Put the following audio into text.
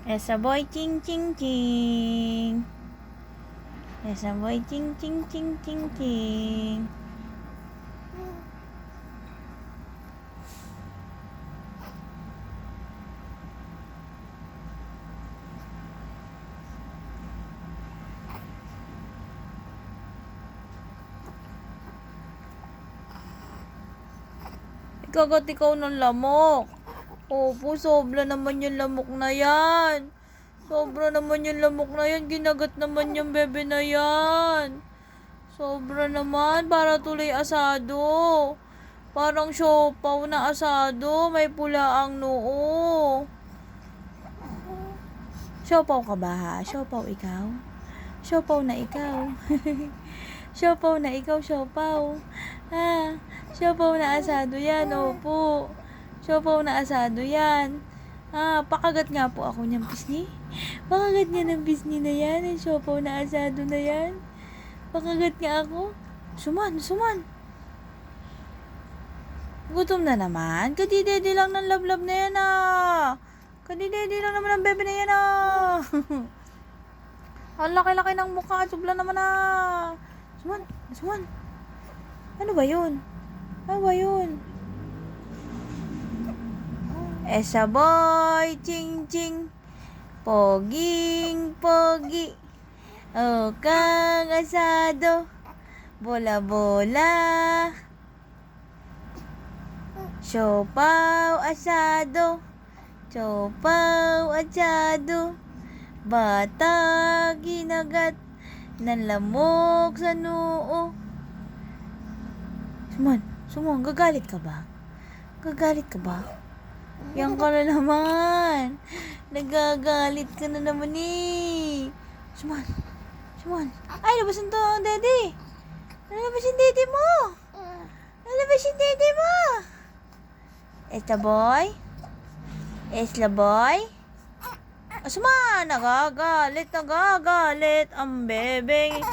Yes, a boy, ching, ching, ching. Yes, a boy, ching, ching, ching, ching, ching. Ikagat ikaw ng lamok. Opo, sobra naman yung lamok na yan. Sobra naman yung lamok na yan. Ginagat naman yung bebe na yan. Sobra naman. Para tuloy asado. Parang siopaw na asado. May pula ang noo. Siopaw ka ba ha? Siopaw ikaw? Siopaw na ikaw. Siopaw na ikaw, siopaw. Ha? Siopaw na asado yan, opo. Siopaw na asado yan. Pakagat nga po ako niyang pisngi. Pakagat niya ng pisngi na yan. Ang siopaw na asado na yan. Pakagat nga ako. Suman. Gutom na naman. Kadidede lang ng lablab na yan Kadidede lang naman ang bebe na yan Ang laki-laki ng mukha. Subla naman Suman. Ano ba yun? Esa boy, ching ching, poging pogi, kang asado, bola bola, siopaw asado, bata ginagat ng lamok sa noo. Suman, gagalit ka ba? Yan ka na naman. Nagagalit ka na naman Suman. Ay, labasan to, daddy. Lalabas yung daddy mo. Esta boy? Suman, nagagalit ang bebeng